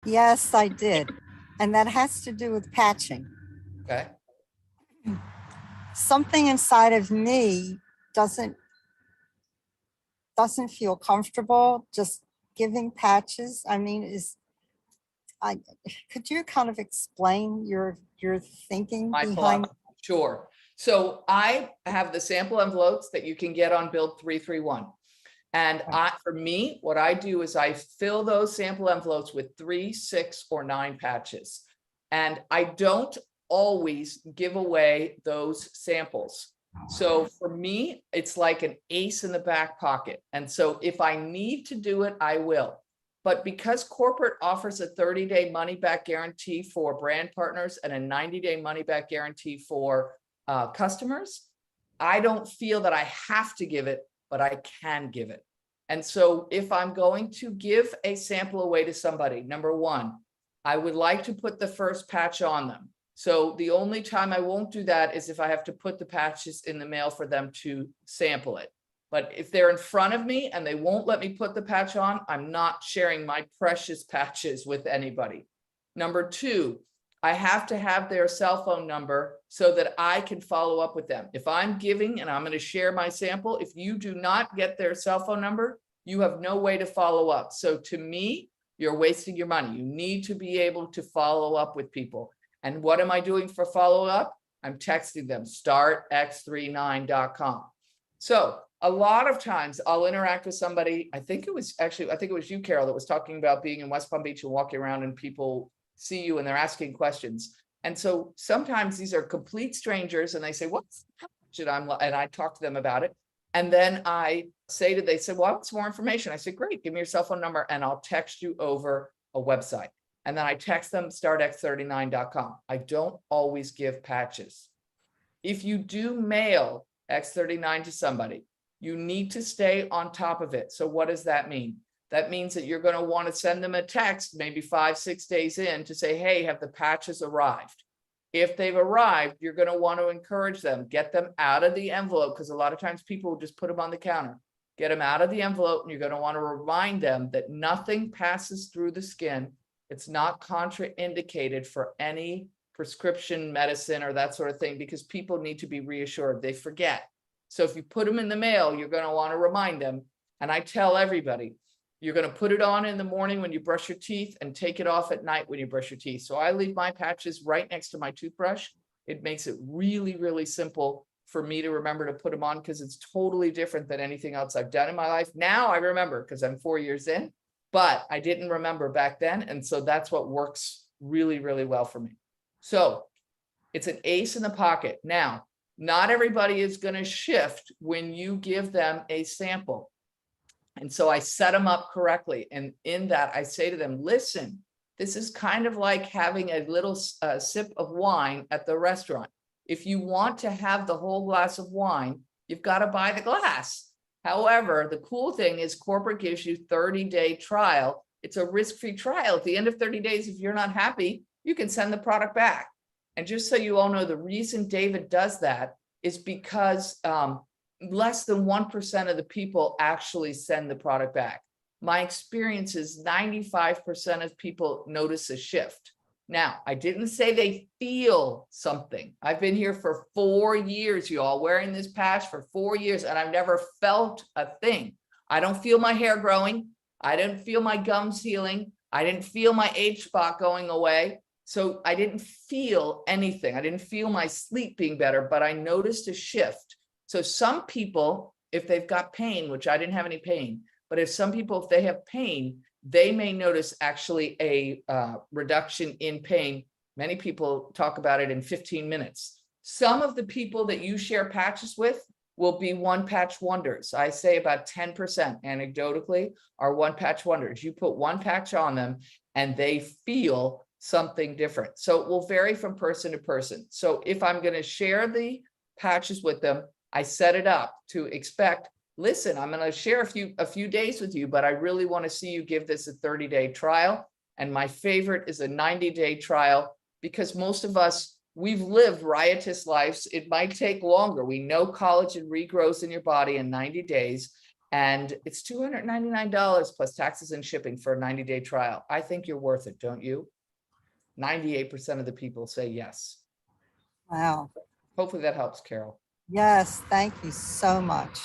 Yes, I did. And that has to do with patching. Okay. Something inside of me doesn't doesn't feel comfortable just giving patches. I mean, I could you kind of explain your thinking My behind? philosophy, sure. So I have the sample envelopes that you can get on Build 331. And for me, what I do is I fill those sample envelopes with 3, 6, or 9 patches. And I don't always give away those samples. So for me, it's like an ace in the back pocket. And so if I need to do it, I will. But because corporate offers a 30-day money-back guarantee for brand partners and a 90-day money-back guarantee for customers, I don't feel that I have to give it, but I can give it. And so if I'm going to give a sample away to somebody, number one, I would like to put the first patch on them. So the only time I won't do that is if I have to put the patches in the mail for them to sample it. But if they're in front of me and they won't let me put the patch on, I'm not sharing my precious patches with anybody. Number two, I have to have their cell phone number so that I can follow up with them. If I'm giving and I'm going to share my sample, if you do not get their cell phone number, you have no way to follow up. So to me, you're wasting your money. You need to be able to follow up with people. And what am I doing for follow up? I'm texting them, startx39.com. So a lot of times I'll interact with somebody. I think it was you, Carol, that was talking about being in West Palm Beach and walking around and people see you and they're asking questions. And so sometimes these are complete strangers and they say, what's and I talk to them about it. And then I say they said, well, I want some more information. I said, great, give me your cell phone number and I'll text you over a website. And then I text them startx39.com. I don't always give patches. If you do mail X39 to somebody, you need to stay on top of it. So what does that mean? That means that you're going to want to send them a text maybe 5-6 days in to say, hey, have the patches arrived? If they've arrived, you're going to want to encourage them, get them out of the envelope, because a lot of times people will just put them on the counter. Get them out of the envelope, and you're going to want to remind them that nothing passes through the skin. It's not contraindicated for any prescription medicine or that sort of thing, because people need to be reassured. They forget. So if you put them in the mail, you're going to want to remind them. And I tell everybody, you're going to put it on in the morning when you brush your teeth and take it off at night when you brush your teeth. So I leave my patches right next to my toothbrush. It makes it really, really simple for me to remember to put them on, because it's totally different than anything else I've done in my life. Now I remember because I'm 4 years in, but I didn't remember back then. And so that's what works really, really well for me. So it's an ace in the pocket. Now, not everybody is going to shift when you give them a sample. And so I set them up correctly. And in that, I say to them, listen, this is kind of like having a little sip of wine at the restaurant. If you want to have the whole glass of wine, you've got to buy the glass. However, the cool thing is corporate gives you 30-day trial. It's a risk-free trial. At the end of 30 days, if you're not happy, you can send the product back. And just so you all know, the reason David does that is because less than 1% of the people actually send the product back. My experience is 95% of people notice a shift. Now, I didn't say they feel something. I've been here for 4 years, you all, wearing this patch for 4 years, and I've never felt a thing. I don't feel my hair growing. I didn't feel my gums healing. I didn't feel my age spot going away. So I didn't feel anything. I didn't feel my sleep being better, but I noticed a shift. So some people, if they've got pain, which I didn't have any pain, but if some people, if they have pain, they may notice actually a reduction in pain. Many people talk about it in 15 minutes. Some of the people that you share patches with will be one patch wonders. I say about 10% anecdotally are one patch wonders. You put one patch on them and they feel something different. So it will vary from person to person. So if I'm going to share the patches with them, I set it up to expect, listen, I'm going to share a few days with you, but I really want to see you give this a 30-day trial. And my favorite is a 90-day trial, because most of us, we've lived riotous lives. It might take longer. We know collagen regrows in your body in 90 days. And it's $299 plus taxes and shipping for a 90-day trial. I think you're worth it, don't you? 98% of the people say yes. Wow. Hopefully that helps, Carol. Yes, thank you so much.